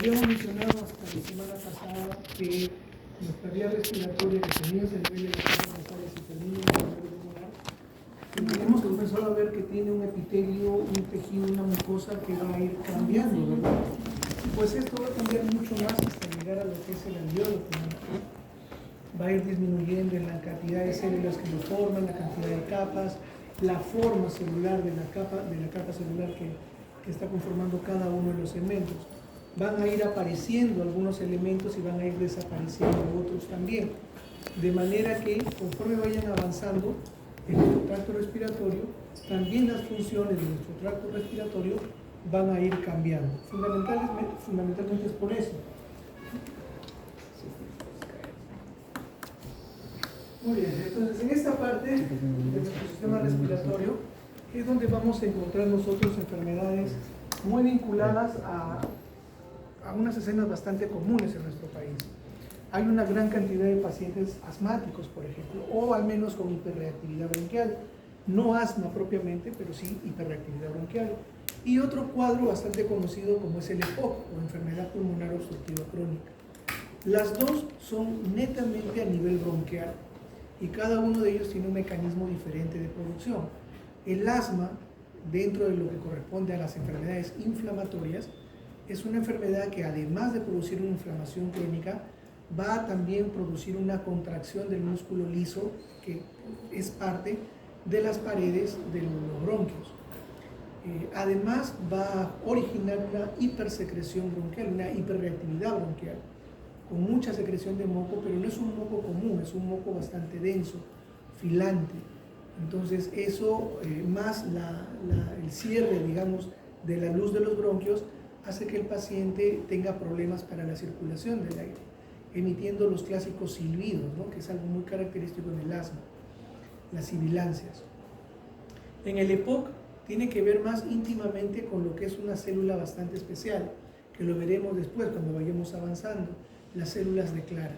habíamos mencionado hasta la semana pasada que nuestra vía respiratoria, que comienza el nivel de las fosas nasales y termina en el nivel pulmonar, hemos comenzado a ver que tiene un epitelio, un tejido, una mucosa que va a ir cambiando, ¿verdad? Pues esto va a cambiar mucho más hasta llegar a lo que es el alveolo pulmonar. Va a ir disminuyendo en la cantidad de células que lo forman, la cantidad de capas, la forma celular de la capa celular que está conformando cada uno de los segmentos. Van a ir apareciendo algunos elementos y van a ir desapareciendo otros también. De manera que conforme vayan avanzando en nuestro tracto respiratorio, también las funciones de nuestro tracto respiratorio van a ir cambiando. Fundamentalmente es por eso. Muy bien, entonces en esta parte de nuestro sistema respiratorio es donde vamos a encontrar nosotros enfermedades muy vinculadas a unas escenas bastante comunes en nuestro país. Hay una gran cantidad de pacientes asmáticos, por ejemplo, o al menos con hiperreactividad bronquial. No asma propiamente, pero sí hiperreactividad bronquial. Y otro cuadro bastante conocido como es el EPOC, o enfermedad pulmonar obstructiva crónica. Las dos son netamente a nivel bronquial y cada uno de ellos tiene un mecanismo diferente de producción. El asma, dentro de lo que corresponde a las enfermedades inflamatorias, es una enfermedad que además de producir una inflamación crónica, va a también producir una contracción del músculo liso, que es parte de las paredes de los bronquios. Además va a originar una hipersecreción bronquial, una hiperreactividad bronquial, con mucha secreción de moco, pero no es un moco común, es un moco bastante denso, filante. Entonces eso, más el cierre, digamos, de la luz de los bronquios, hace que el paciente tenga problemas para la circulación del aire, emitiendo los clásicos silbidos, ¿no? Que es algo muy característico en el asma, las sibilancias. En el EPOC tiene que ver más íntimamente con lo que es una célula bastante especial, que lo veremos después cuando vayamos avanzando, las células de Clara,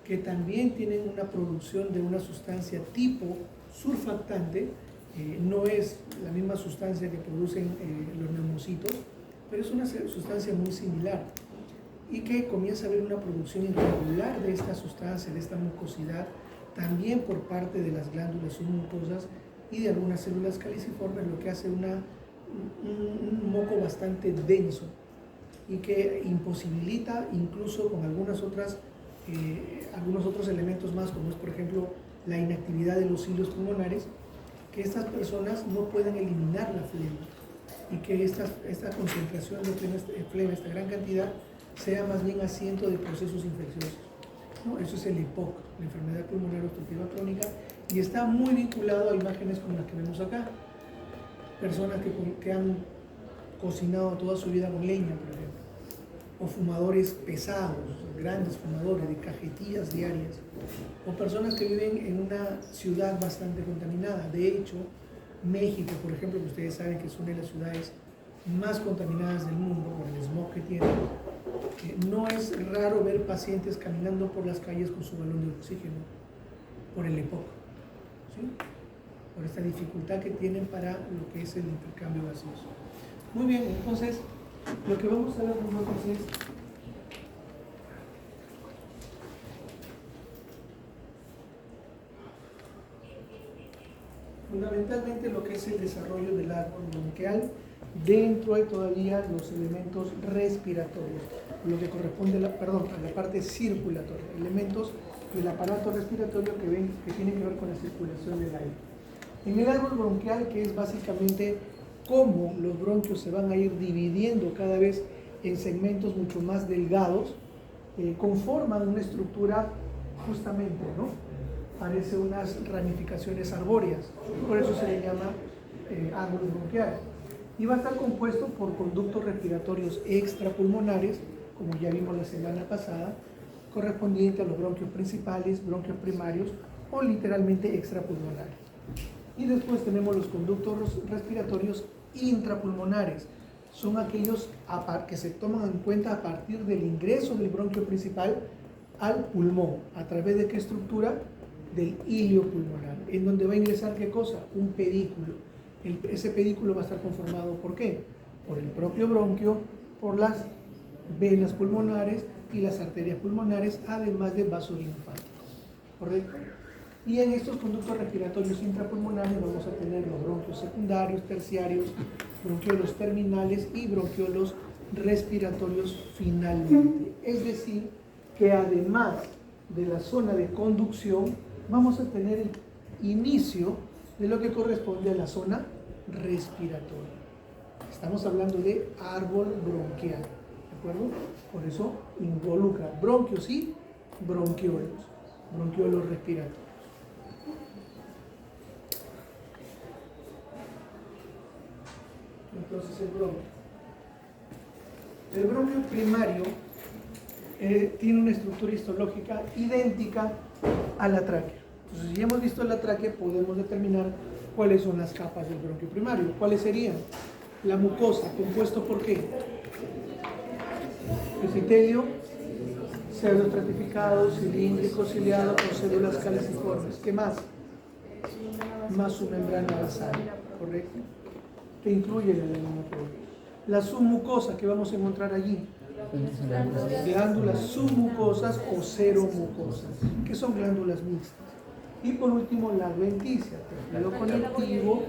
que también tienen una producción de una sustancia tipo surfactante, no es la misma sustancia que producen los neumocitos, pero es una sustancia muy similar y que comienza a haber una producción irregular de esta sustancia, de esta mucosidad, también por parte de las glándulas submucosas y de algunas células caliciformes, lo que hace un moco bastante denso y que imposibilita incluso con algunos otros elementos más, como es por ejemplo la inactividad de los hilos pulmonares, que estas personas no puedan eliminar la flema y que esta concentración de flema, esta gran cantidad, sea más bien asiento de procesos infecciosos, ¿no? Eso es el EPOC, la enfermedad pulmonar obstructiva crónica, y está muy vinculado a imágenes como las que vemos acá. Personas que han cocinado toda su vida con leña, por ejemplo, o fumadores pesados, grandes fumadores de cajetillas diarias, o personas que viven en una ciudad bastante contaminada. De hecho, México, por ejemplo, que ustedes saben que es una de las ciudades más contaminadas del mundo por el smog que tiene, no es raro ver pacientes caminando por las calles con su balón de oxígeno por el EPOC, ¿sí? Por esta dificultad que tienen para lo que es el intercambio gaseoso. Muy bien, entonces lo que vamos a ver nosotros es fundamentalmente lo que es el desarrollo del árbol bronquial. Dentro hay todavía los elementos respiratorios, lo que corresponde a la parte circulatoria, elementos del aparato respiratorio que tienen que ver con la circulación del aire. En el árbol bronquial, que es básicamente cómo los bronquios se van a ir dividiendo cada vez en segmentos mucho más delgados, conforman una estructura justamente, ¿no? Parece unas ramificaciones arbóreas, por eso se le llama árbol bronquial. Y va a estar compuesto por conductos respiratorios extrapulmonares, como ya vimos la semana pasada, correspondiente a los bronquios principales, bronquios primarios o literalmente extrapulmonares. Y después tenemos los conductos respiratorios intrapulmonares. Son aquellos que se toman en cuenta a partir del ingreso del bronquio principal al pulmón. ¿A través de qué estructura? Del hilio pulmonar, en donde va a ingresar ¿qué cosa? Un pedículo. Ese pedículo va a estar conformado ¿por qué? Por el propio bronquio, por las venas pulmonares y las arterias pulmonares, además de vasos linfáticos, ¿correcto? Y en estos conductos respiratorios intrapulmonares vamos a tener los bronquios secundarios, terciarios, bronquiolos terminales y bronquiolos respiratorios finalmente. Es decir, que además de la zona de conducción, vamos a tener el inicio de lo que corresponde a la zona respiratoria. Estamos hablando de árbol bronquial, ¿de acuerdo? Por eso involucra bronquios y bronquiolos respiratorios. Entonces el bronquio primario tiene una estructura histológica idéntica a la tráquea. Entonces, si hemos visto la tráquea, podemos determinar cuáles son las capas del bronquio primario. ¿Cuáles serían? La mucosa, compuesto por ¿qué? Epitelio, pseudoestratificado, cilíndrico, ciliado, con células caliciformes. ¿Qué más? Más su membrana basal, ¿correcto? Que incluye la lámina propia. La submucosa que vamos a encontrar allí, glándulas submucosas o seromucosas, que son glándulas mixtas. Y por último, la adventicia, tejido conectivo,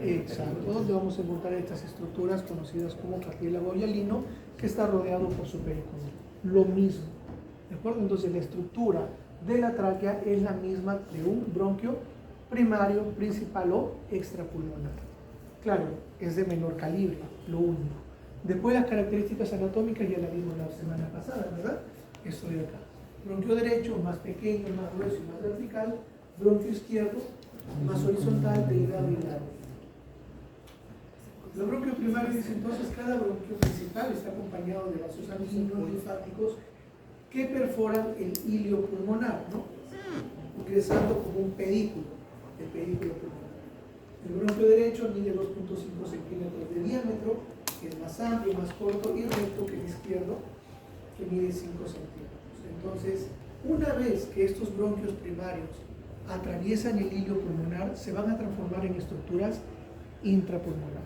exacto, donde vamos a encontrar estas estructuras conocidas como cartílago hialino, que está rodeado por su pericondrio. Lo mismo, ¿de acuerdo? Entonces, la estructura de la tráquea es la misma de un bronquio primario, principal o extrapulmonar. Claro, es de menor calibre, lo único. Después las características anatómicas ya la vimos la semana pasada, ¿verdad? Esto de acá. Bronquio derecho, más pequeño, más grueso y más vertical. Bronquio izquierdo, más horizontal, delgado y largo. Los bronquios primarios, dice entonces, cada bronquio principal está acompañado de vasos sanguíneos linfáticos que perforan el hilio pulmonar, ¿no? Ingresando como un pedículo, el pedículo pulmonar. El bronquio derecho mide 2.5 centímetros de diámetro, que es más amplio, más corto y recto que el izquierdo, que mide 5 centímetros. Entonces, una vez que estos bronquios primarios atraviesan el hilio pulmonar, se van a transformar en estructuras intrapulmonares.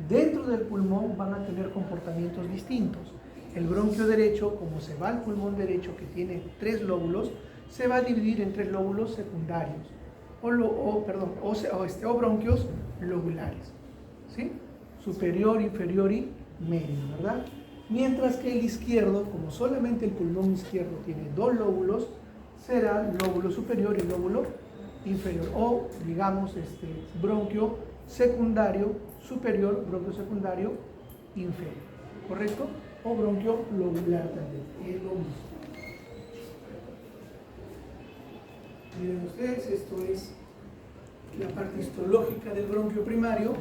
Dentro del pulmón van a tener comportamientos distintos. El bronquio derecho, como se va al pulmón derecho, que tiene 3 lóbulos, se va a dividir en 3 lóbulos secundarios, o bronquios lobulares, ¿sí? Superior, inferior y medio, ¿verdad? Mientras que el izquierdo, como solamente el pulmón izquierdo tiene 2 lóbulos, será lóbulo superior y lóbulo inferior, o digamos bronquio secundario superior, bronquio secundario inferior, ¿correcto? O bronquio lobular también, es lo mismo. Miren ustedes, esto es la parte histológica del bronquio primario,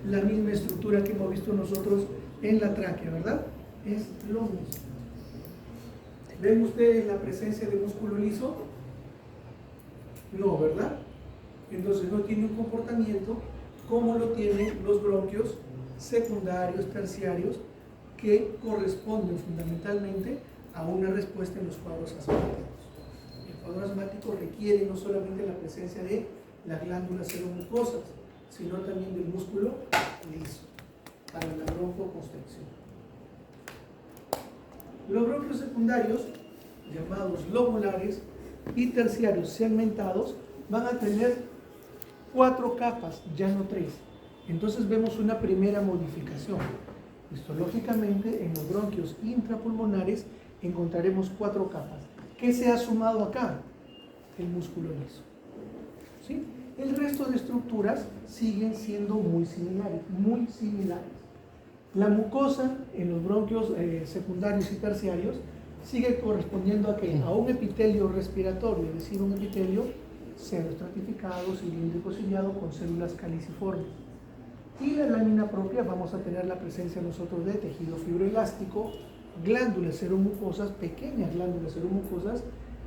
la misma estructura que hemos visto nosotros en la tráquea, ¿verdad? Es lo mismo. ¿Ven ustedes la presencia de músculo liso? No, ¿verdad? Entonces no tiene un comportamiento como lo tienen los bronquios secundarios, terciarios, que corresponden fundamentalmente a una respuesta en los cuadros asmáticos. El cuadro asmático requiere no solamente la presencia de las glándulas seromucosas, sino también del músculo liso para la broncoconstricción. Los bronquios secundarios, llamados lobulares, y terciarios segmentados, van a tener 4 capas, ya no 3. Entonces vemos una primera modificación. Histológicamente, en los bronquios intrapulmonares encontraremos 4 capas. ¿Qué se ha sumado acá? El músculo liso. ¿Sí? El resto de estructuras siguen siendo muy similares, La mucosa en los bronquios secundarios y terciarios sigue correspondiendo a ¿qué? A un epitelio respiratorio, es decir, un epitelio pseudoestratificado, cilíndrico ciliado con células caliciformes. Y la lámina propia vamos a tener la presencia nosotros de tejido fibroelástico, glándulas seromucosas, pequeñas glándulas seromucosas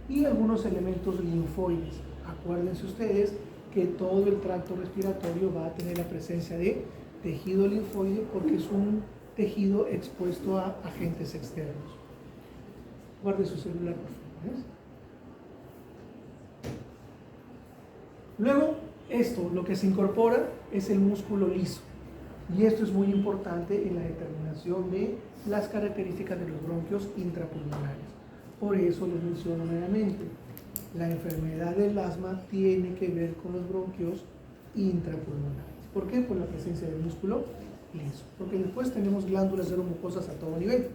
y algunos elementos linfoides. Acuérdense ustedes que todo el tracto respiratorio va a tener la presencia de tejido linfoide porque es un tejido expuesto a agentes externos. Guarde su celular, por favor. Luego, lo que se incorpora es el músculo liso. Y esto es muy importante en la determinación de las características de los bronquios intrapulmonares. Por eso les menciono nuevamente, la enfermedad del asma tiene que ver con los bronquios intrapulmonares. ¿Por qué? Por la presencia del músculo liso. Porque después tenemos glándulas seromucosas a todo nivel,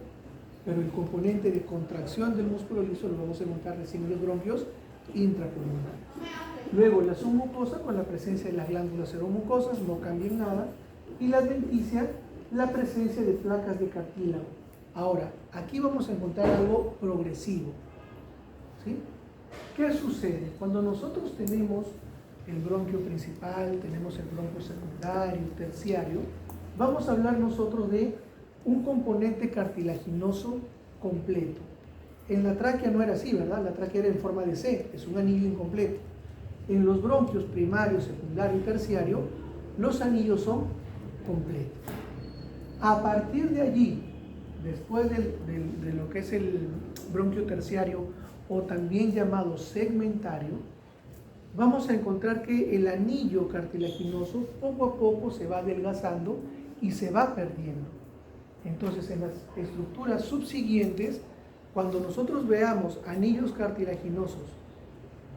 pero el componente de contracción del músculo liso lo vamos a encontrar recién en los bronquios intrapulmonares. Luego la submucosa con la presencia de las glándulas seromucosas, no cambia en nada, y la adventicia, la presencia de placas de cartílago. Ahora, aquí vamos a encontrar algo progresivo, ¿sí? ¿Qué sucede? Cuando nosotros tenemos el bronquio principal, tenemos el bronquio secundario, terciario, vamos a hablar nosotros de un componente cartilaginoso completo. En la tráquea no era así, ¿verdad? La tráquea era en forma de C, es un anillo incompleto. En los bronquios primario, secundario y terciario, los anillos son completos. A partir de allí, después de lo que es el bronquio terciario o también llamado segmentario, vamos a encontrar que el anillo cartilaginoso poco a poco se va adelgazando y se va perdiendo. Entonces, en las estructuras subsiguientes, cuando nosotros veamos anillos cartilaginosos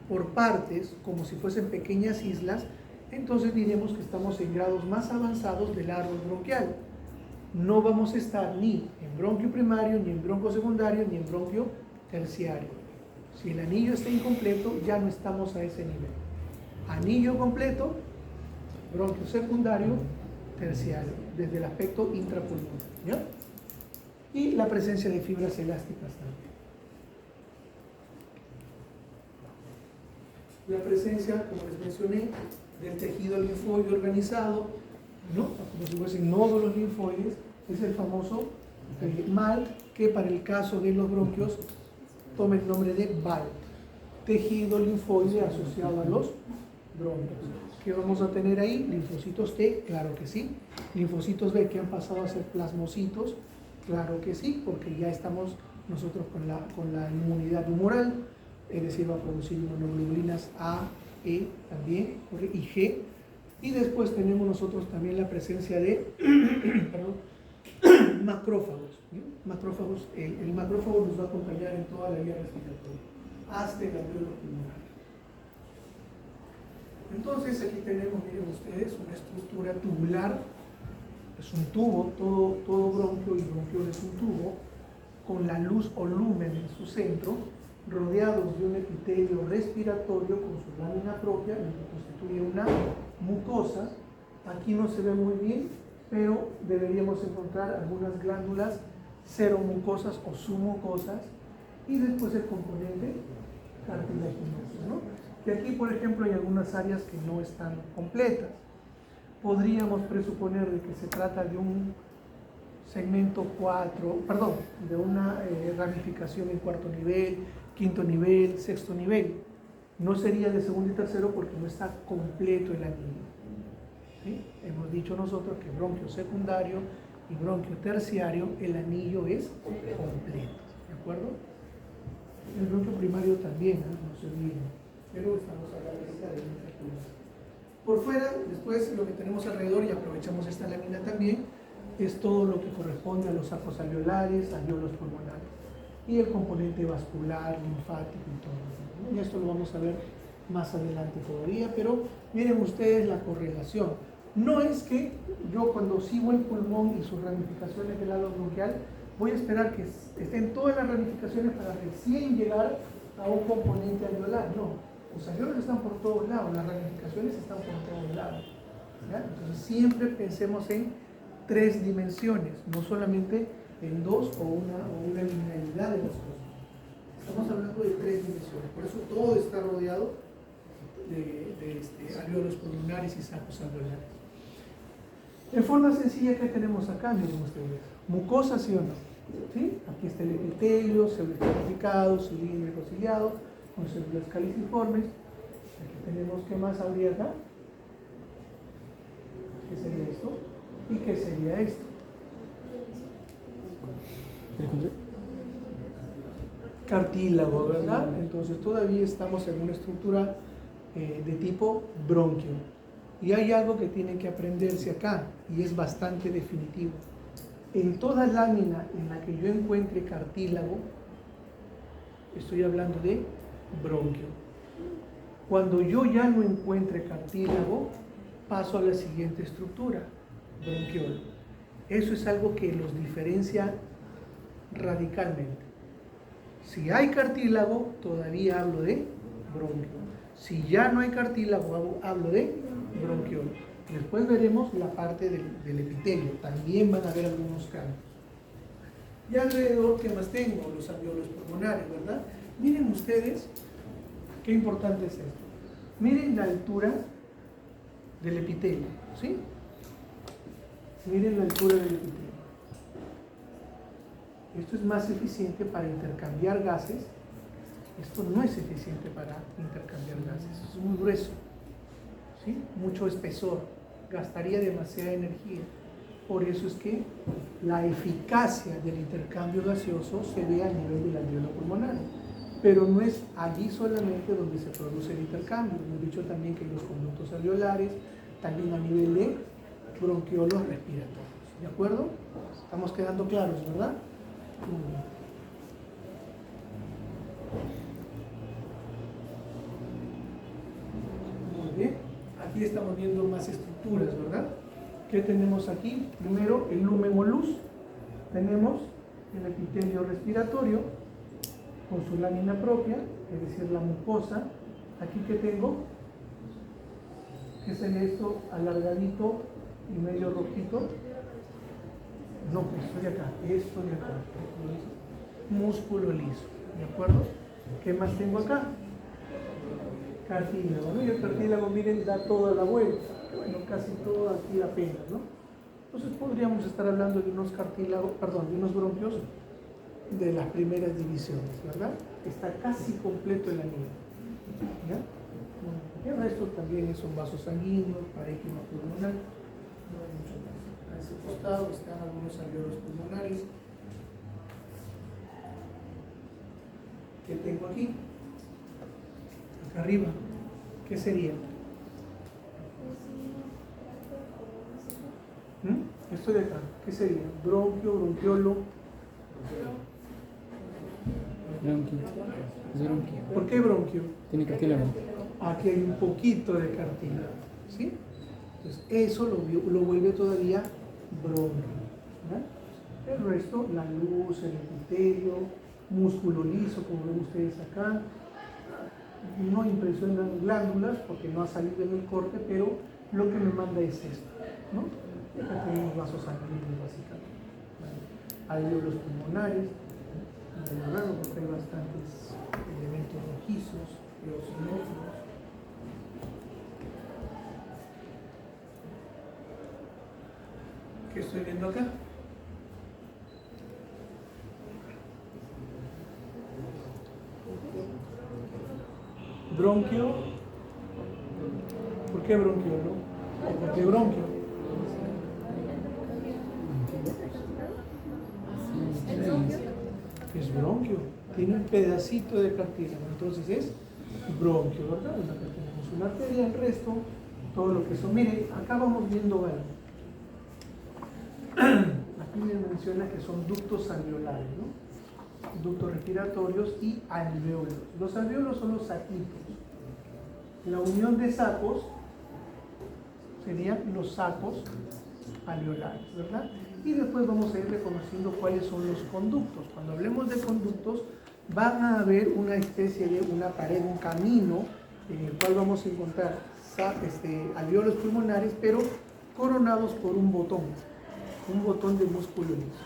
por partes, como si fuesen pequeñas islas, entonces diremos que estamos en grados más avanzados del árbol bronquial. No vamos a estar ni en bronquio primario, ni en bronquio secundario, ni en bronquio terciario. Si el anillo está incompleto, ya no estamos a ese nivel. Anillo completo, bronquio secundario, terciario, desde el aspecto intrapulmonar, ¿ya? Y la presencia de fibras elásticas también. La presencia, como les mencioné, del tejido linfoide organizado, ¿no? Como si fuesen nódulos linfoides, es el famoso MAL, que para el caso de los bronquios toma el nombre de BAL, tejido linfoide asociado a los bronquios. ¿Qué vamos a tener ahí? Linfocitos T, claro que sí. Linfocitos B, que han pasado a ser plasmocitos, claro que sí, porque ya estamos nosotros con la inmunidad humoral, es decir, va a producir inmunoglobulinas A, E también, y G. Y después tenemos nosotros también la presencia de macrófagos. Macrófagos, el macrófago nos va a acompañar en toda la vía respiratoria, hasta el alveolo pulmonar. Entonces aquí tenemos, miren ustedes, una estructura tubular, es un tubo, todo bronquio y bronquiol es un tubo, con la luz o lumen en su centro, rodeados de un epitelio respiratorio con su lámina propia, lo que constituye una mucosa. Aquí no se ve muy bien, pero deberíamos encontrar algunas glándulas seromucosas o submucosas, y después el componente cartilaginoso, ¿no? Que aquí, por ejemplo, hay algunas áreas que no están completas. Podríamos presuponer de que se trata de un segmento 4, perdón, de una ramificación en cuarto nivel, quinto nivel, sexto nivel. No sería de segundo y tercero porque no está completo el anillo. ¿Sí? Hemos dicho nosotros que bronquio secundario y bronquio terciario, el anillo es completo. ¿De acuerdo? El bronquio primario también, no se olviden, pero estamos hablando de intraculosas. Por fuera, después lo que tenemos alrededor, y aprovechamos esta lámina también, es todo lo que corresponde a los sacos alveolares, alveolos pulmonares, y el componente vascular, linfático y todo, ¿no? Y esto lo vamos a ver más adelante todavía, pero miren ustedes la correlación. No es que yo cuando sigo el pulmón y sus ramificaciones del halo bronquial, voy a esperar que estén todas las ramificaciones para recién llegar a un componente alveolar, no. Los alveolos están por todos lados, las ramificaciones están por todos lados, ¿ya? Entonces siempre pensemos en 3 dimensiones, no solamente en 2 o una linealidad de las cosas. Estamos hablando de 3 dimensiones, por eso todo está rodeado de alveolos pulmonares y sacos alveolares. En forma sencilla, ¿qué tenemos acá? Miren ustedes, mucosa, ¿sí o no? ¿Sí? Aquí está el epitelio, pseudoestratificado, cilíndrico ciliado, con células caliciformes. Aquí tenemos, ¿qué más habría acá? ¿Qué sería esto? ¿Y qué sería esto? Cartílago, ¿verdad? Entonces todavía estamos en una estructura de tipo bronquio. Y hay algo que tienen que aprenderse acá, y es bastante definitivo. En toda lámina en la que yo encuentre cartílago, estoy hablando de bronquio. Cuando yo ya no encuentre cartílago, paso a la siguiente estructura, bronquiolo. Eso es algo que los diferencia radicalmente. Si hay cartílago, todavía hablo de bronquio. Si ya no hay cartílago, hablo de bronquiolo. Después veremos la parte del epitelio. También van a haber algunos cambios. Y alrededor, ¿qué más tengo? Los alveolos pulmonares, ¿verdad? Miren ustedes, qué importante es esto. Miren la altura del epitelio, ¿sí? Miren la altura del epitelio. Esto es más eficiente para intercambiar gases. Esto no es eficiente para intercambiar gases. Es muy grueso, ¿sí? Mucho espesor. Gastaría demasiada energía. Por eso es que la eficacia del intercambio gaseoso se ve a nivel del alveolo pulmonar. Pero no es allí solamente donde se produce el intercambio. Hemos dicho también que los conductos alveolares, también a nivel de bronquiolos respiratorios. ¿De acuerdo? Estamos quedando claros, ¿verdad? Muy bien. Aquí estamos viendo más estructuras, ¿verdad? ¿Qué tenemos aquí? Primero, el lumen o luz. Tenemos el epitelio respiratorio con su lámina propia, es decir, la mucosa. Aquí que tengo, ¿qué es esto? Alargadito y medio rojito. No, esto de acá, esto de acá. Músculo liso, ¿de acuerdo? ¿Qué más tengo acá? Cartílago, ¿no? Y el cartílago, miren, da toda la vuelta. Bueno, casi todo aquí apenas, ¿no? Entonces podríamos estar hablando de unos cartílagos, perdón, de unos bronquios de las primeras divisiones, ¿verdad? Está casi completo el anillo. ¿Ya? Bueno, el resto también son vasos sanguíneos, parénquima pulmonar, no hay mucho más. A ese costado están algunos alveolos pulmonares. ¿Qué tengo aquí? Acá arriba. ¿Qué sería? Esto de acá, ¿qué sería? Bronquio, bronquiolo. Bronquio. Es bronquio. ¿Por qué bronquio? Tiene cartílago. Aquí hay un poquito de cartílago, ¿sí? Entonces eso lo vuelve todavía bronquio. ¿Ya? El resto, la luz, el epitelio, músculo liso, como ven ustedes acá. No impresionan glándulas porque no ha salido en el corte, pero lo que me manda es esto, ¿no? Y acá tenemos vasos sanguíneos básicamente. Alveolos pulmonares, medio raro porque hay bastantes elementos rojizos, eosinófilos. ¿Qué estoy viendo acá? Bronquio. ¿Por qué bronquio, no? ¿O por qué bronquio? Es bronquio, tiene un pedacito de cartílago, entonces es bronquio, ¿verdad? Acá tenemos una arteria, el resto, todo lo que son. Miren, acá vamos viendo algo. Aquí me menciona que son ductos alveolares, ¿no? Ductos respiratorios y alveolos. Los alveolos son los saquitos. La unión de sacos serían los sacos alveolares, ¿verdad? Y después vamos a ir reconociendo cuáles son los conductos. Cuando hablemos de conductos, van a haber una especie de una pared, un camino en el cual vamos a encontrar alveolos pulmonares, pero coronados por un botón de músculo liso.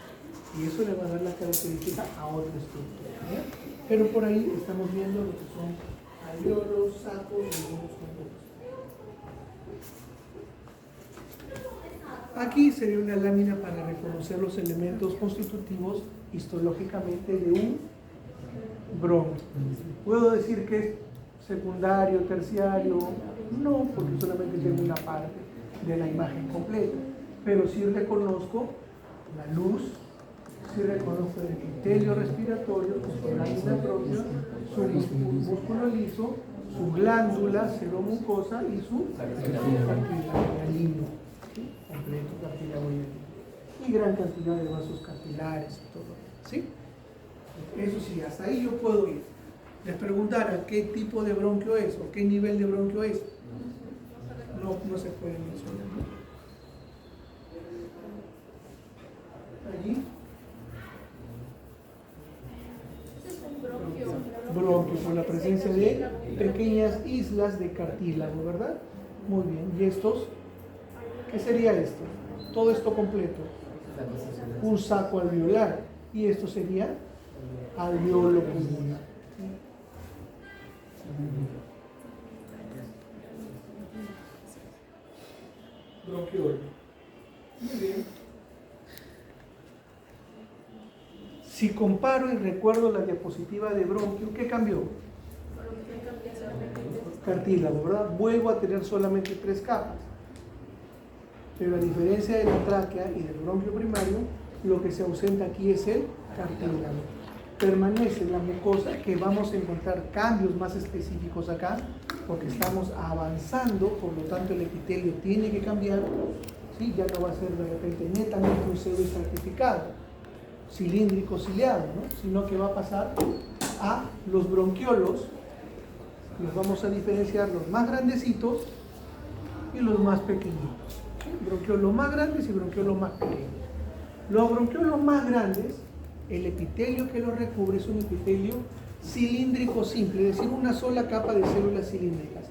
Y eso le va a dar la característica a otra estructura, ¿ya? Pero por ahí estamos viendo lo que son alveolos, sacos y algunos conductos. Aquí sería una lámina para reconocer los elementos constitutivos histológicamente de un bronquio. ¿Puedo decir que es secundario, terciario? No, porque solamente tengo una parte de la imagen completa. Pero sí reconozco la luz, sí reconozco el epitelio respiratorio con su lámina propia, su músculo liso su glándula seromucosa y su cartílago hialino, ¿sí? Completo cartílago hialino. Y gran cantidad de vasos capilares y todo, ¿sí? Eso sí, hasta ahí yo puedo ir. Les preguntara qué tipo de bronquio es o qué nivel de bronquio es. No se puede mencionar. Allí. Bronquio, por la presencia de pequeñas islas de cartílago, ¿verdad? Muy bien. ¿Y estos? ¿Qué sería esto? Todo esto completo. Un saco alveolar. Y esto sería alveolo pulmonar. Bronquiolo. Muy bien. Si comparo y recuerdo la diapositiva de bronquio, ¿qué cambió? Cartílago, ¿verdad? Vuelvo a tener solamente 3 capas. Pero a diferencia de la tráquea y del bronquio primario, lo que se ausenta aquí es el cartílago. Permanece la mucosa, que vamos a encontrar cambios más específicos acá, porque estamos avanzando, por lo tanto el epitelio tiene que cambiar, ¿sí? Ya no va a ser de repente netamente un pseudoestratificado, cilíndrico ciliado, ¿no? Sino que va a pasar a los bronquiolos. Los vamos a diferenciar los más grandecitos y los más pequeñitos, ¿sí? Bronquiolos más grandes y bronquiolos más pequeños. Los bronquiolos más grandes, el epitelio que los recubre es un epitelio cilíndrico simple, es decir, una sola capa de células cilíndricas.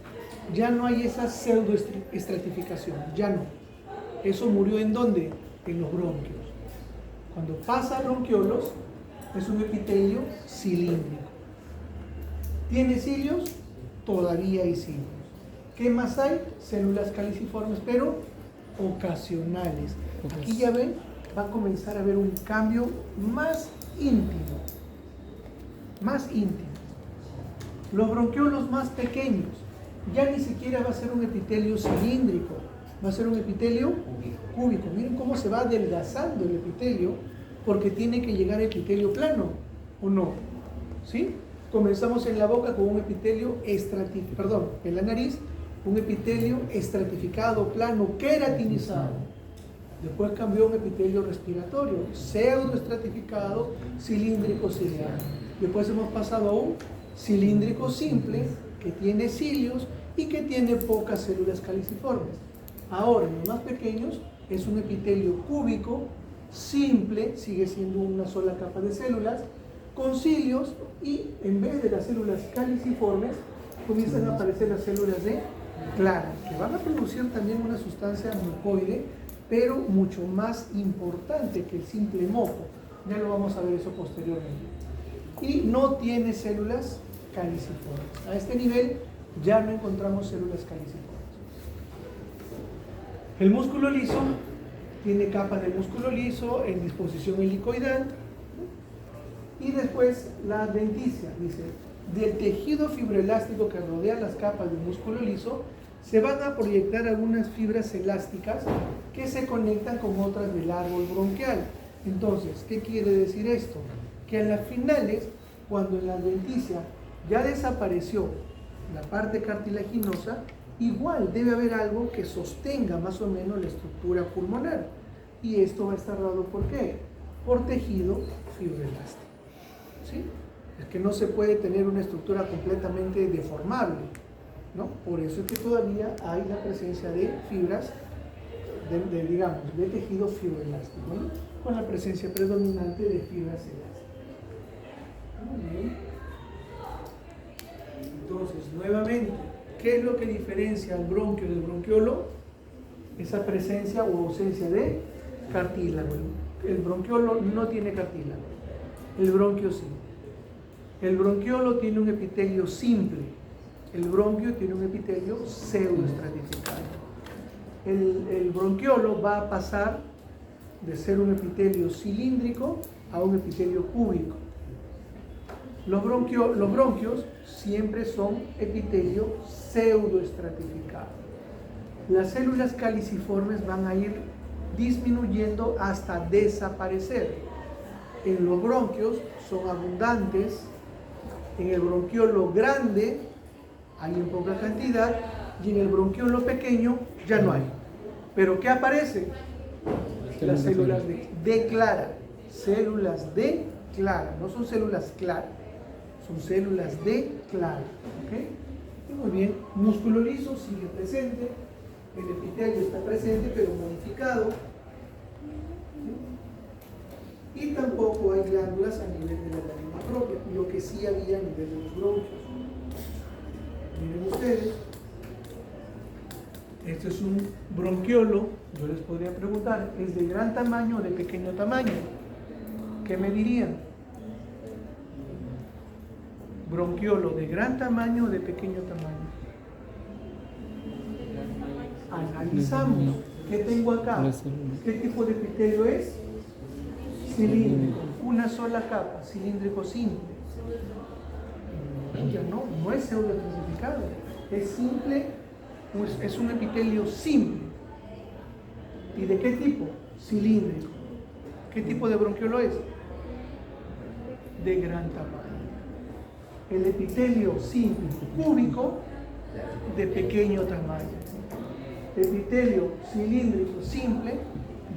Ya no hay esa pseudoestratificación, ya no. Eso murió ¿en dónde? En los bronquios. Cuando pasa a bronquiolos, es un epitelio cilíndrico. ¿Tiene cilios? Todavía hay cilios. ¿Qué más hay? Células caliciformes, pero ocasionales. Aquí ya ven, va a comenzar a haber un cambio más íntimo. Más íntimo. Los bronquiolos más pequeños, ya ni siquiera va a ser un epitelio cilíndrico, va a ser un epitelio cúbico. Miren cómo se va adelgazando el epitelio, porque tiene que llegar a epitelio plano, ¿o no? ¿Sí? Comenzamos en la boca con un epitelio estratificado, en la nariz, un epitelio estratificado, plano, queratinizado. Después cambió a un epitelio respiratorio, pseudoestratificado, cilíndrico ciliado. Después hemos pasado a un cilíndrico simple, que tiene cilios y que tiene pocas células caliciformes. Ahora, en los más pequeños, es un epitelio cúbico, simple, sigue siendo una sola capa de células, con cilios, y en vez de las células caliciformes, comienzan a aparecer las células de Clara, que van a producir también una sustancia mucoide, pero mucho más importante que el simple moco. Ya lo vamos a ver eso posteriormente. Y no tiene células caliciformes. A este nivel ya no encontramos células caliciformes. El músculo liso tiene capas de músculo liso en disposición helicoidal. Y después la adventicia, dice, del tejido fibroelástico que rodea las capas de músculo liso, se van a proyectar algunas fibras elásticas que se conectan con otras del árbol bronquial. Entonces, ¿qué quiere decir esto? Que a las finales, cuando en la adventicia ya desapareció la parte cartilaginosa, igual debe haber algo que sostenga más o menos la estructura pulmonar. Y esto va a estar dado ¿por qué? Por tejido fibroelástico. ¿Sí? Es que no se puede tener una estructura completamente deformable, ¿no? Por eso es que todavía hay la presencia de fibras, digamos, de tejido fibroelástico, ¿no? Con la presencia predominante de fibras elásticas. Muy bien. Entonces, nuevamente, ¿qué es lo que diferencia al bronquio del bronquiolo? Esa presencia o ausencia de cartílago. El bronquiolo no tiene cartílago, el bronquio sí. El bronquiolo tiene un epitelio simple, el bronquio tiene un epitelio pseudoestratificado. El bronquiolo va a pasar de ser un epitelio cilíndrico a un epitelio cúbico. Los bronquios siempre son epitelio pseudoestratificado. Las células caliciformes van a ir disminuyendo hasta desaparecer. En los bronquios son abundantes. En el bronquiolo grande hay en poca cantidad, y en el bronquiolo pequeño ya no hay. ¿Pero qué aparece? Las células de clara. Células de clara, no son células claras, son células de clara. ¿Okay? Y muy bien, músculo liso sigue presente, el epitelio está presente pero modificado. Y tampoco hay glándulas a nivel de la glándula propia, lo que sí había a nivel de los bronquios. Miren ustedes, este es un bronquiolo, yo les podría preguntar, ¿es de gran tamaño o de pequeño tamaño? ¿Qué me dirían? Bronquiolo, ¿de gran tamaño o de pequeño tamaño? Analizamos. ¿Qué tengo acá? ¿Qué tipo de epitelio es? Cilíndrico, una sola capa, cilíndrico simple. No es pseudoestratificado, es simple, pues es un epitelio simple. ¿Y de qué tipo? Cilíndrico. ¿Qué tipo de bronquiolo es? De gran tamaño. El epitelio simple cúbico de pequeño tamaño. Epitelio cilíndrico simple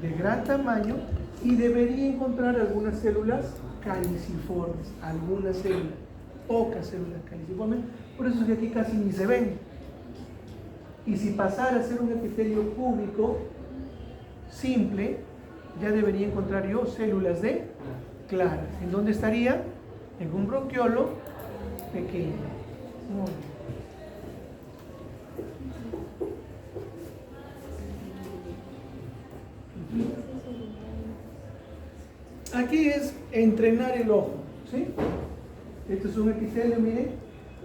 de gran tamaño y debería encontrar algunas células caliciformes, algunas células, pocas células caliciformes, por eso es que aquí casi ni se ven. Y si pasara a ser un epitelio cúbico simple, ya debería encontrar yo células de clara. ¿En dónde estaría? En un bronquiolo pequeño. Muy bien. Aquí es entrenar el ojo, ¿sí? Este es un epitelio, miren,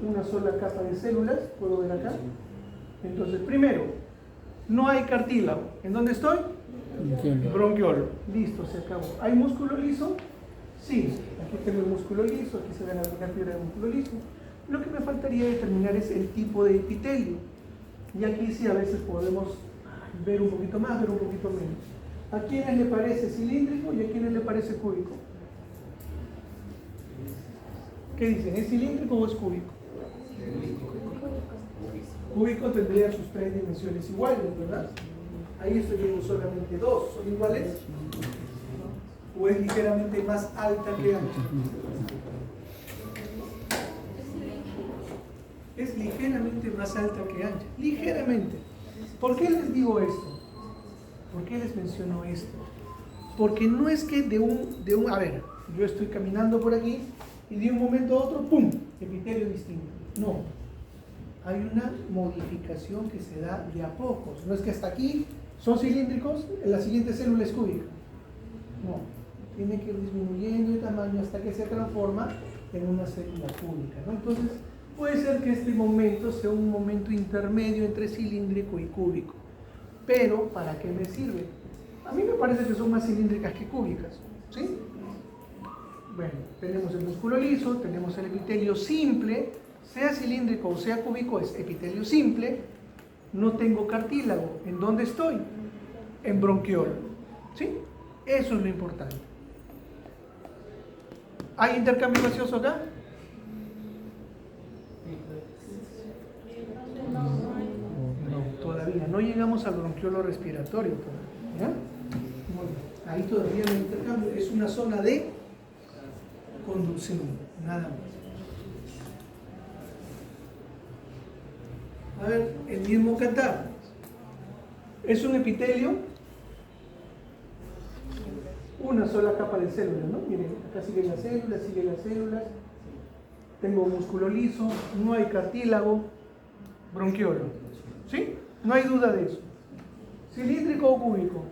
una sola capa de células, puedo ver acá. Entonces, primero, no hay cartílago. ¿En dónde estoy? Bronquiolo. Listo, se acabó. ¿Hay músculo liso? Sí, aquí tengo el músculo liso, aquí se ve la fibra del músculo liso. Lo que me faltaría determinar es el tipo de epitelio. Y aquí sí a veces podemos ver un poquito más, ver un poquito menos. ¿A quiénes le parece cilíndrico y a quiénes le parece cúbico? ¿Qué dicen? ¿Es cilíndrico o es cúbico? Cúbico tendría sus 3 dimensiones iguales, ¿verdad? Ahí estoy viendo solamente 2. ¿Son iguales? ¿O es ligeramente más alta que ancha? Es ligeramente más alta que ancha. Ligeramente. ¿Por qué les digo esto? ¿Por qué les menciono esto? Porque no es que a ver, yo estoy caminando por aquí y de un momento a otro, ¡pum!, epitelio distinto. No. Hay una modificación que se da de a pocos. No es que hasta aquí son cilíndricos, en la siguiente célula es cúbica. No. Tiene que ir disminuyendo de tamaño hasta que se transforma en una célula cúbica, ¿no? Entonces, puede ser que este momento sea un momento intermedio entre cilíndrico y cúbico. Pero, ¿para qué me sirve? A mí me parece que son más cilíndricas que cúbicas, ¿sí? Bueno, tenemos el músculo liso, tenemos el epitelio simple, sea cilíndrico o sea cúbico, es epitelio simple. No tengo cartílago. ¿En dónde estoy? En bronquiolo, ¿sí? Eso es lo importante. ¿Hay intercambio gaseoso acá? Todavía no llegamos al bronquiolo respiratorio todavía, ¿ya? Bueno, ahí todavía no hay intercambio, es una zona de conducción, nada más. A ver, el mismo cantar. Es un epitelio, una sola capa de células, ¿no? Miren, acá siguen las células. Tengo músculo liso, no hay cartílago, bronquiolo, ¿sí? No hay duda de eso. ¿Cilíndrico o cúbico?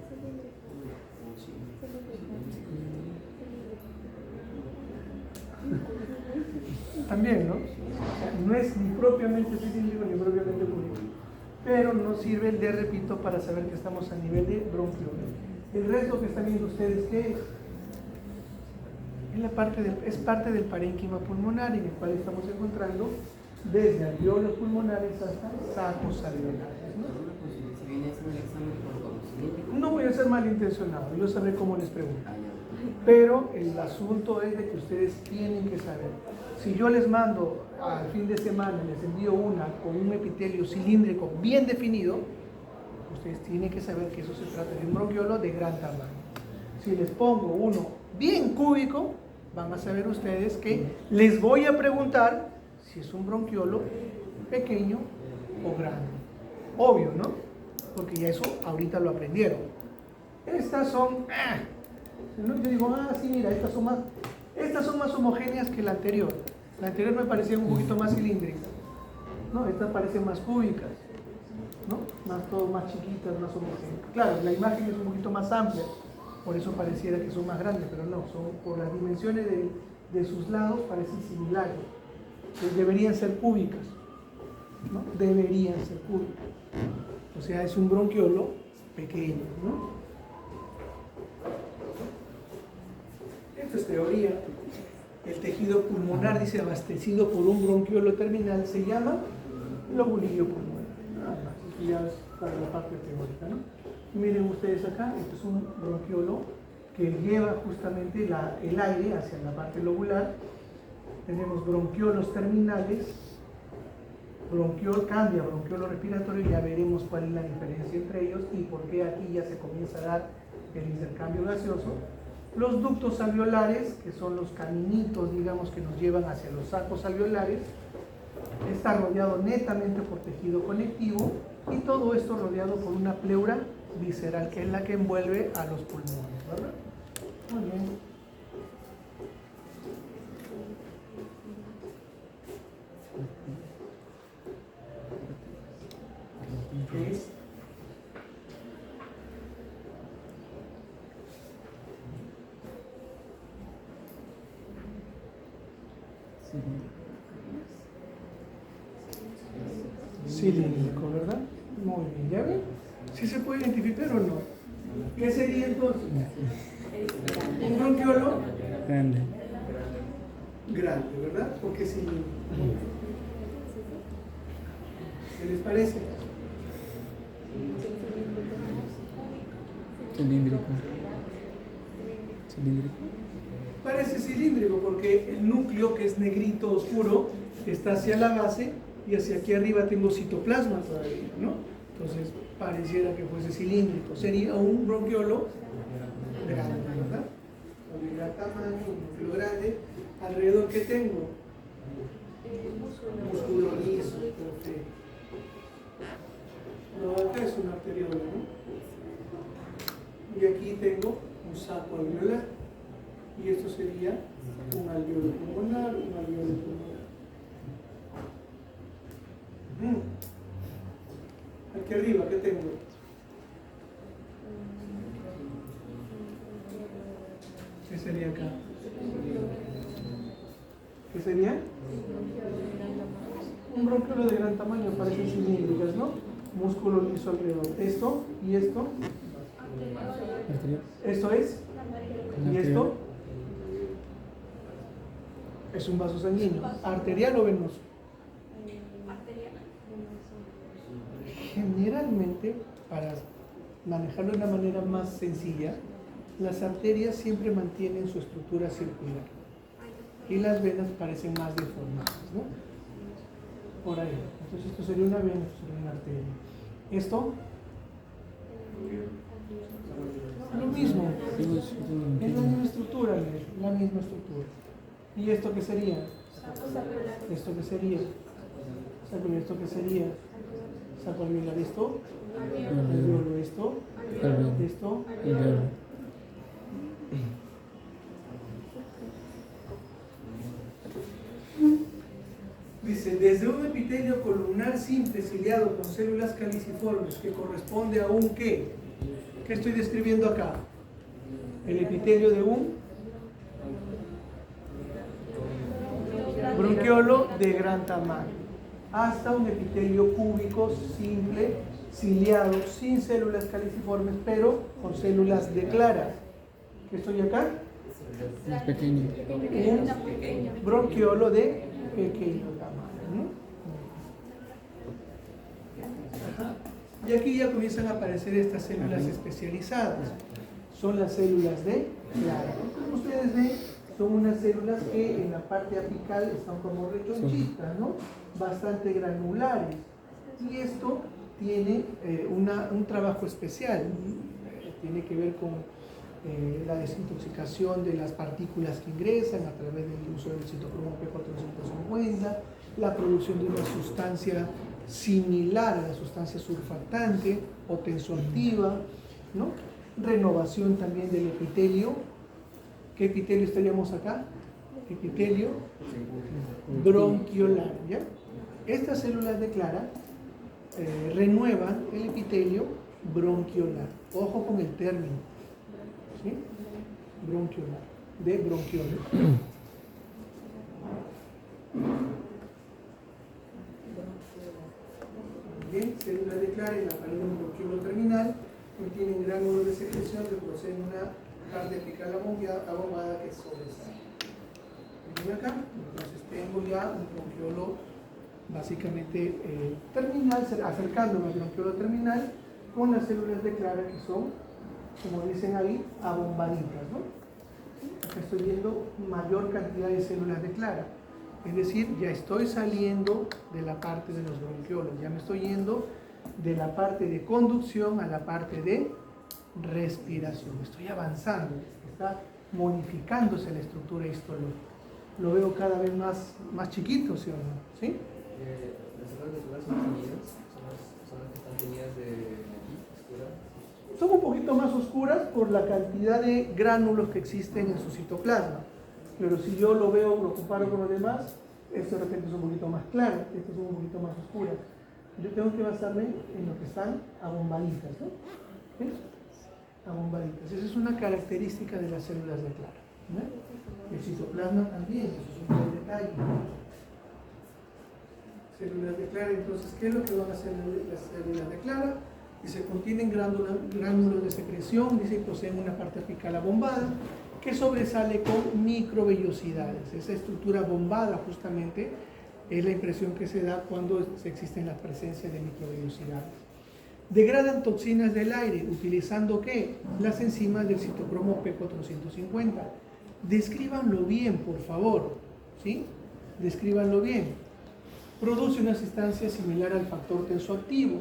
También, ¿no? O sea, no es ni propiamente cilíndrico ni propiamente cúbico. Pero nos sirve el de, repito, para saber que estamos a nivel de bronquiolo. El resto que están viendo ustedes, ¿qué es? Es parte del parénquima pulmonar, en el cual estamos encontrando desde alveolos pulmonares hasta sacos alveolares, ¿no? No voy a ser malintencionado, yo sabré cómo les pregunto. Pero el asunto es de que ustedes tienen que saber. Si yo les mando al fin de semana, les envío una con un epitelio cilíndrico bien definido, ustedes tienen que saber que eso se trata de un bronquiolo de gran tamaño. Si les pongo uno bien cúbico, van a saber ustedes que les voy a preguntar si es un bronquiolo pequeño o grande. Obvio, ¿no? Porque ya eso ahorita lo aprendieron. Estas son... ¿no? Yo digo, sí, mira, estas son más homogéneas que la anterior. La anterior me parecía un poquito más cilíndrica. No, estas parecen más cúbicas, ¿no? Todo más chiquitas, más homogéneas. Claro, la imagen es un poquito más amplia, por eso pareciera que son más grandes, pero no, son por las dimensiones de sus lados parecen similares. Entonces deberían ser cúbicas, ¿no? Deberían ser cúbicas. O sea, es un bronquiolo pequeño, ¿no? Esto es teoría. El tejido pulmonar, dice, abastecido por un bronquiolo terminal, se llama lobulillo pulmonar. Nada más, esto ya es para la parte teórica, ¿no? Miren ustedes acá, esto es un bronquiolo que lleva justamente el aire hacia la parte lobular. Tenemos bronquiolos terminales, cambia bronquiolo respiratorio, ya veremos cuál es la diferencia entre ellos y por qué aquí ya se comienza a dar el intercambio gaseoso. Los ductos alveolares, que son los caminitos, digamos, que nos llevan hacia los sacos alveolares, está rodeado netamente por tejido conectivo y todo esto rodeado por una pleura visceral, que es la que envuelve a los pulmones, ¿verdad? Muy bien. ¿Qué es? Cilíndrico, ¿verdad? Muy bien, ¿ya ven? ¿Sí se puede identificar o no? ¿Qué sería entonces? Un bronquiolo Grande. grande, ¿verdad? Porque cilíndrico. ¿Qué les parece? Cilíndrico. Cilíndrico. Parece cilíndrico porque el núcleo, que es negrito oscuro, está hacia la base y hacia aquí arriba tengo citoplasma todavía, ¿no? Entonces pareciera que fuese cilíndrico. Sería un bronquiolo grande, ¿verdad? Con gran tamaño, un núcleo grande. Alrededor, ¿qué tengo? Músculo liso. Perfecto. No, acá es una arteriola, ¿no? Y aquí tengo un saco alveolar. Y esto sería un alveolo pulmonar, un alveolo pulmonar. Aquí arriba, ¿qué tengo? ¿Qué sería acá? ¿Qué sería? Un bronquiolo de gran tamaño, parecen cilíndricas, ¿no? Músculo liso alrededor. Esto y esto. Esto es. Y esto es un vaso sanguíneo. ¿Arterial o venoso? Generalmente, para manejarlo de una manera más sencilla, las arterias siempre mantienen su estructura circular y las venas parecen más deformadas, ¿no? Por ahí. Entonces esto sería una vena, esto sería una arteria. ¿Esto? Lo mismo. Es la misma estructura, la misma estructura. ¿Y esto qué sería? ¿Esto qué sería? ¿Esto qué sería? Saco alveolar, esto, alveolo, esto, esto. Dice, desde un epitelio columnar simple ciliado con células caliciformes que corresponde a un ¿qué? ¿Qué estoy describiendo acá? El epitelio de un bronquiolo de gran tamaño, hasta un epitelio cúbico simple, ciliado, sin células caliciformes, pero con células de claras. ¿Qué estoy acá? Es pequeño. Un bronquiolo de pequeño tamaño, ¿no? Y aquí ya comienzan a aparecer estas células especializadas. Son las células de clara. Como ustedes ven, son unas células que en la parte apical están como rechonchitas, ¿no? Bastante granulares. Y esto tiene un trabajo especial, tiene que ver con la desintoxicación de las partículas que ingresan a través del uso del citocromo P450, la producción de una sustancia similar a la sustancia surfactante o tensoactiva, ¿no? Renovación también del epitelio. ¿Qué epitelio estaríamos acá? Epitelio bronquiolar, ¿ya? Estas células de Clara renuevan el epitelio bronquiolar. Ojo con el término, ¿sí? Bronquiolar, de bronquiolo. Bien, células de Clara en la pared de un bronquiolo terminal contienen gránulos de secreción que poseen una parte apical abombada que sobresale. Miren acá, entonces tengo ya un bronquiolo básicamente terminal, acercándome al bronquiolo terminal con las células de Clara que son, como dicen ahí, abombaditas, ¿no? Acá estoy viendo mayor cantidad de células de Clara. Es decir, ya estoy saliendo de la parte de los bronquiolos, ya me estoy yendo de la parte de conducción a la parte de respiración. Estoy avanzando, está modificándose la estructura histológica. Lo veo cada vez más chiquito, ¿sí o no? ¿Sí? Las células de Clara son teñidas, son las que están teñidas de oscura. Son un poquito más oscuras por la cantidad de gránulos que existen en su citoplasma. Pero si yo lo veo, lo comparo con los demás, esto de repente es un poquito más claro, estas son un poquito más oscuras. Yo tengo que basarme en lo que están abombaditas, ¿no? ¿Sí? Abombaditas. Esa es una característica de las células de Clara, ¿no? El citoplasma también, eso es un buen detalle. Células de Clara, entonces, ¿qué es lo que van a hacer las células de Clara? Dice, contienen gránulos de secreción, dice, poseen una parte apical abombada, que sobresale con microvellosidades. Esa estructura bombada justamente es la impresión que se da cuando existe la presencia de microvellosidades. Degradan toxinas del aire, utilizando ¿qué? Las enzimas del citocromo P450. Descríbanlo bien, por favor, ¿sí? Descríbanlo bien. Produce una sustancia similar al factor tensoactivo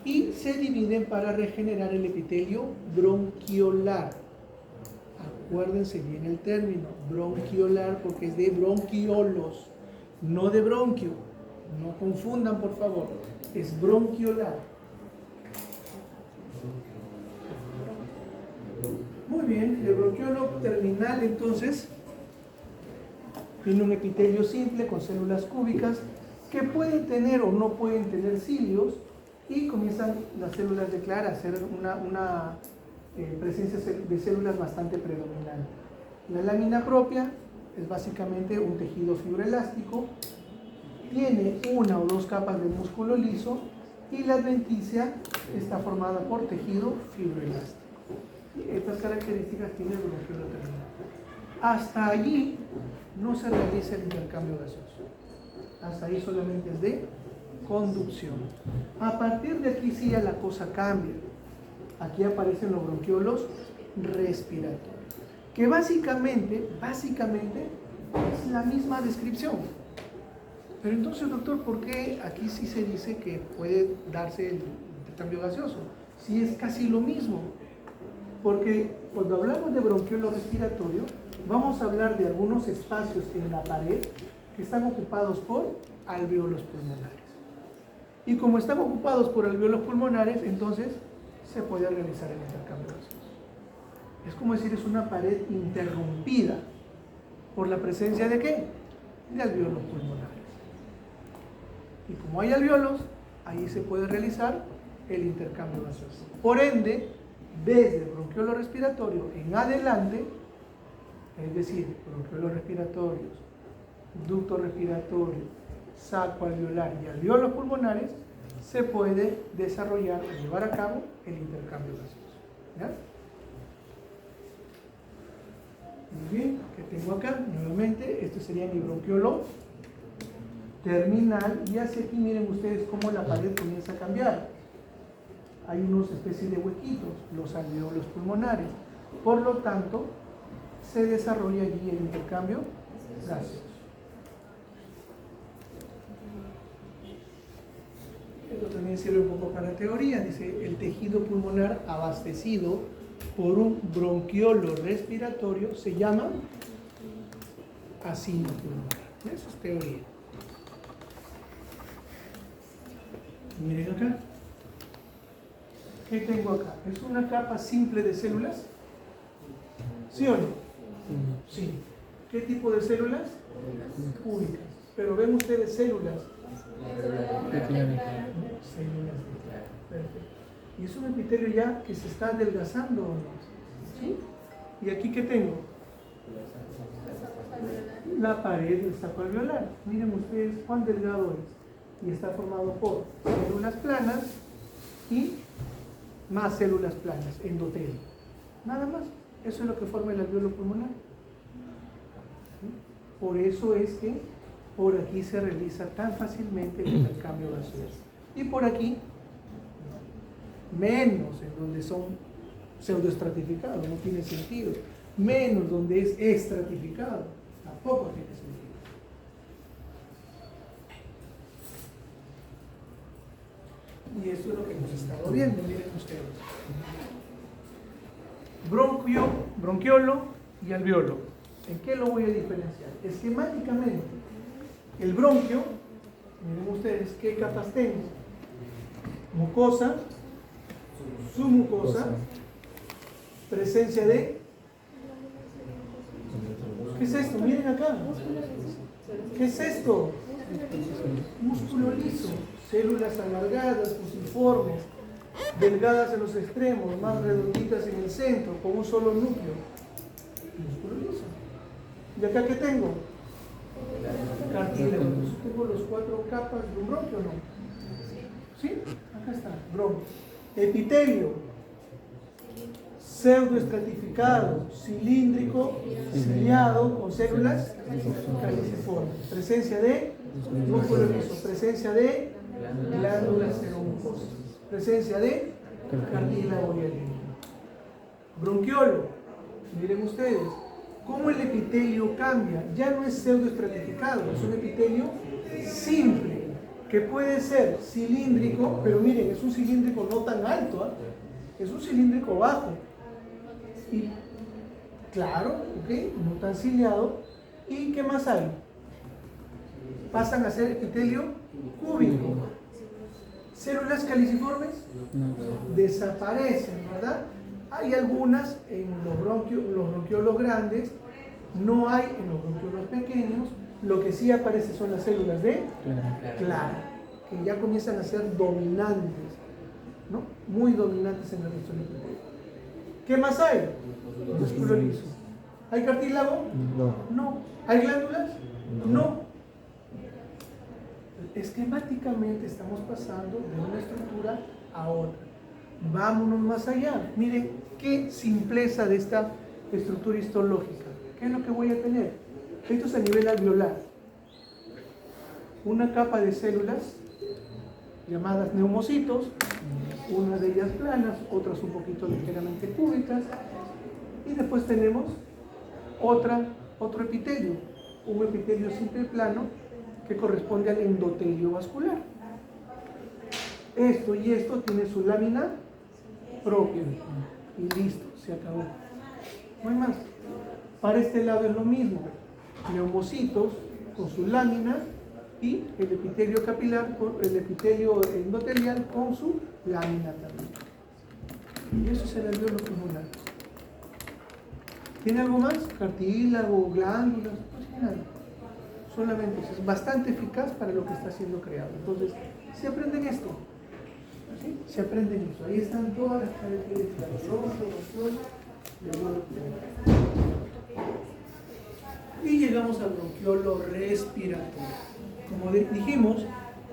y se dividen para regenerar el epitelio bronquiolar. Acuérdense bien el término, bronquiolar, porque es de bronquiolos, no de bronquio. No confundan, por favor. Es bronquiolar. Muy bien, el bronquiolo terminal, entonces, tiene un epitelio simple con células cúbicas que pueden tener o no pueden tener cilios, y comienzan las células de Clara a hacer una presencia de células bastante predominante. La lámina propia es básicamente un tejido fibroelástico, tiene una o dos capas de músculo liso y la adventicia está formada por tejido fibroelástico. Y estas características tiene el bronquiolo terminal. Hasta allí no se realiza el intercambio gaseoso. Hasta ahí solamente es de conducción. A partir de aquí sí ya la cosa cambia. Aquí aparecen los bronquiolos respiratorios, que básicamente es la misma descripción. Pero entonces, doctor, ¿por qué aquí sí se dice que puede darse el intercambio gaseoso? Si es casi lo mismo. Porque cuando hablamos de bronquiolo respiratorio, vamos a hablar de algunos espacios en la pared que están ocupados por alvéolos pulmonares. Y como están ocupados por alvéolos pulmonares, entonces se puede realizar el intercambio gaseoso. Es como decir, es una pared interrumpida por la presencia de ¿qué? De alvéolos pulmonares. Y como hay alvéolos, ahí se puede realizar el intercambio gaseoso. Por ende, desde el bronquiolo respiratorio en adelante, es decir, bronquiolos respiratorios, ducto respiratorio, saco alveolar y alvéolos pulmonares, se puede desarrollar o llevar a cabo el intercambio gaseoso. ¿Ya? Muy bien, ¿qué tengo acá? Nuevamente, este sería mi bronquiolo terminal, y hacia aquí miren ustedes cómo la pared comienza a cambiar. Hay unos especies de huequitos, los alvéolos pulmonares. Por lo tanto, se desarrolla allí el intercambio gaseoso. Esto también sirve un poco para teoría. Dice, el tejido pulmonar abastecido por un bronquiolo respiratorio se llama asino pulmonar. Eso es teoría. Miren acá. ¿Qué tengo acá? ¿Es una capa simple de células? ¿Sí o no? Sí. ¿Qué tipo de células? Cúbicas. Pero ven ustedes células. Células. Perfecto. Y es un epitelio ya que se está adelgazando, ¿o no? ¿Sí? ¿Y aquí qué tengo? La pared del saco alveolar. Miren ustedes cuán delgado es. Y está formado por células planas y más células planas, endotelio. Nada más. Eso es lo que forma el alveolo pulmonar. Por eso es que por aquí se realiza tan fácilmente el intercambio gaseoso. Y por aquí, menos en donde son pseudoestratificados, no tiene sentido. Menos donde es estratificado, tampoco tiene sentido. Y eso es lo que hemos estado viendo, miren ustedes. Bronquiolo y alveolo. ¿En qué lo voy a diferenciar? Esquemáticamente, el bronquio, miren ustedes qué capas tengo. Mucosa, submucosa, presencia de... ¿Qué es esto? Miren acá. ¿Qué es esto? Músculo liso. Células alargadas, fusiformes, delgadas en los extremos, más redonditas en el centro, con un solo núcleo. Músculo liso. ¿Y acá qué tengo? Cartílago. Entonces tengo los 4 capas de un bronquio, ¿no? ¿Sí? Acá está, bronquio. Epitelio. Pseudoestratificado, cilíndrico, ciliado, con células caliciformes. Presencia de músculo liso. Presencia de glándulas seromucosas. Presencia de cartílago y alveolo. Bronquiolo. Miren ustedes, cómo el epitelio cambia. Ya no es pseudoestratificado, es un epitelio simple, que puede ser cilíndrico, pero miren, es un cilíndrico no tan alto, ¿eh? Es un cilíndrico bajo. Y claro, ¿ok? No tan ciliado. ¿Y qué más hay? Pasan a ser epitelio cúbico. Células caliciformes desaparecen, ¿verdad? Hay algunas en los bronquiolos grandes, no hay en los bronquiolos pequeños. Lo que sí aparece son las células de clara, que ya comienzan a ser dominantes, ¿no? Muy dominantes en el resto del epitelio. ¿Qué más hay? Músculo liso. ¿Hay cartílago? No. ¿Hay glándulas? No. Esquemáticamente estamos pasando de una estructura a otra. Vámonos más allá. Miren qué simpleza de esta estructura histológica. ¿Qué es lo que voy a tener? Esto es a nivel alveolar. Una capa de células llamadas neumocitos, una de ellas planas, otras un poquito ligeramente cúbicas, y después tenemos otro epitelio, un epitelio simple plano que corresponde al endotelio vascular. Esto y esto tiene su lámina propia y listo, se acabó. No hay más. Para este lado es lo mismo, neumocitos con su lámina y el epitelio capilar, el epitelio endotelial con su lámina también. Y eso es el alveolo pulmonar. ¿Tiene algo más? Cartílago, glándulas, no tiene nada. Solamente eso. Es bastante eficaz para lo que está siendo creado. Entonces, se aprenden esto. ¿Sí? Se aprenden eso. Ahí están todas las características. Y llegamos al bronquiolo respiratorio. Como dijimos,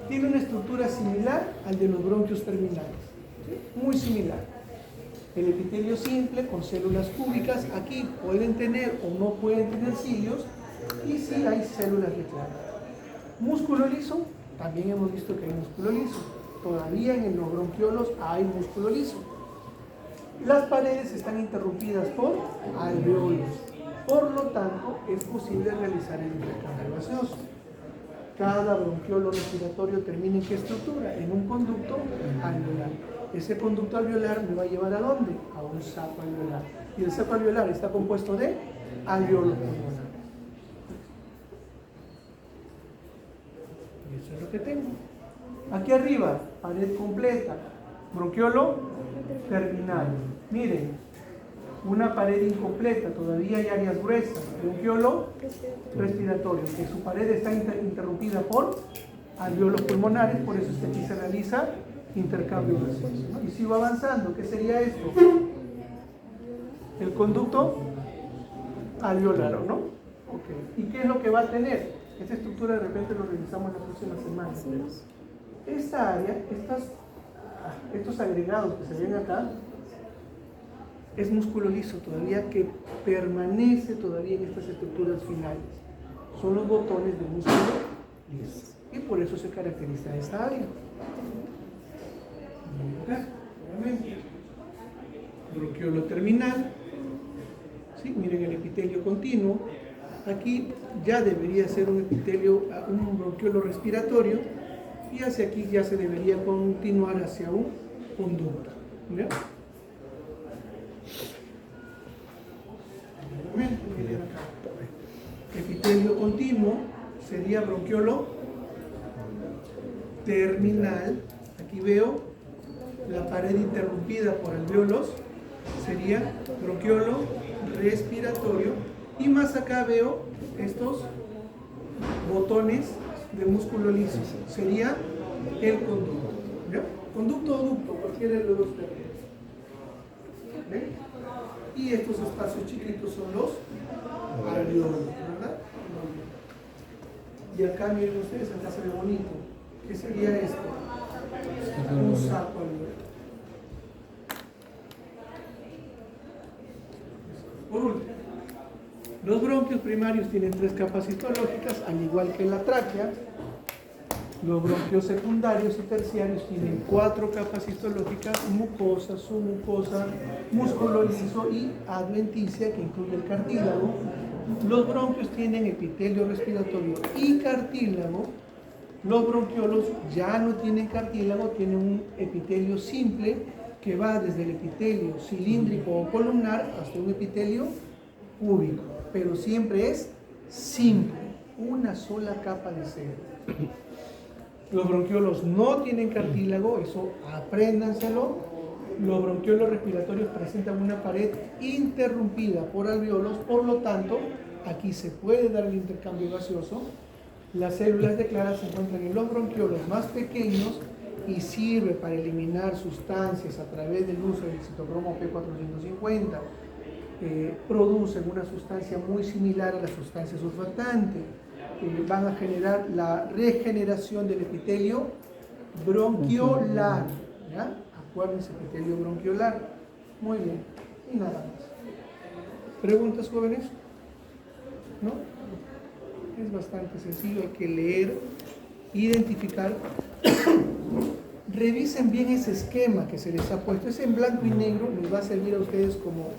tiene una estructura similar al de los bronquios terminales. ¿Sí? Muy similar. El epitelio simple con células cúbicas. Aquí pueden tener o no pueden tener cilios. Y sí hay células de clara. Músculo liso, también hemos visto que hay músculo liso. Todavía en los bronquiolos hay músculo liso. Las paredes están interrumpidas por alveolos. Por lo tanto, es posible realizar el intercambio gaseoso. Cada bronquiolo respiratorio termina ¿en qué estructura? En un conducto alveolar. Ese conducto alveolar me va a llevar ¿a dónde? A un saco alveolar. Y el saco alveolar está compuesto de alveolos pulmonares. Y eso es lo que tengo. Aquí arriba, pared completa, bronquiolo terminal. Miren, una pared incompleta, todavía hay áreas gruesas, bronquiolo respiratorio, que su pared está interrumpida por alveolos pulmonares, por eso es que aquí se realiza intercambio gaseoso, ¿no? Y sigo avanzando, ¿qué sería esto? El conducto alveolar, ¿no? Okay. ¿Y qué es lo que va a tener? Esta estructura de repente lo revisamos la próxima semana. Esta área, estos agregados que se ven acá, es músculo liso todavía que permanece todavía en estas estructuras finales. Son los botones de músculo liso. Y por eso se caracteriza esta área. Nuevamente. Bronquiolo terminal. ¿Sí? Miren el epitelio continuo. Aquí ya debería ser un epitelio, un bronquiolo respiratorio. Y hacia aquí ya se debería continuar hacia un conducto. ¿Ya? Epitelio continuo sería bronquiolo terminal. Aquí veo la pared interrumpida por alveolos, sería bronquiolo respiratorio. Y más acá veo estos botones de músculo liso, sería el conducto. ¿Ya? Conducto o ducto, cualquiera de los dos términos. Y estos espacios chiquitos son los alveolos, ¿verdad? Y acá miren ustedes, acá se ve bonito. ¿Qué sería esto? Un saco alveolar. Por último, los bronquios primarios tienen 3 capas histológicas, al igual que la tráquea. Los bronquios secundarios y terciarios tienen 4 capas histológicas: mucosa, submucosa, músculo liso y adventicia, que incluye el cartílago. Los bronquios tienen epitelio respiratorio y cartílago. Los bronquiolos ya no tienen cartílago, tienen un epitelio simple que va desde el epitelio cilíndrico o columnar hasta un epitelio cúbico, pero siempre es simple, una sola capa de cera. Los bronquiolos no tienen cartílago, eso apréndanselo. Los bronquiolos respiratorios presentan una pared interrumpida por alveolos, por lo tanto, aquí se puede dar el intercambio gaseoso. Las células de Clara se encuentran en los bronquiolos más pequeños y sirve para eliminar sustancias a través del uso del citocromo P450. Producen una sustancia muy similar a la sustancia surfactante. Van a generar la regeneración del epitelio bronquiolar. ¿Ya? Acuérdense, epitelio bronquiolar. Muy bien. Y nada más. ¿Preguntas, jóvenes? ¿No? Es bastante sencillo, hay que leer, identificar. Revisen bien ese esquema que se les ha puesto. Es en blanco y negro, les va a servir a ustedes como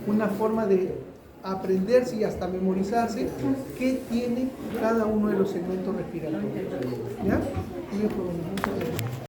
una forma de aprenderse y hasta memorizarse qué tiene cada uno de los segmentos respiratorios. ¿Ya? Muy bien, jóvenes. Muchas gracias.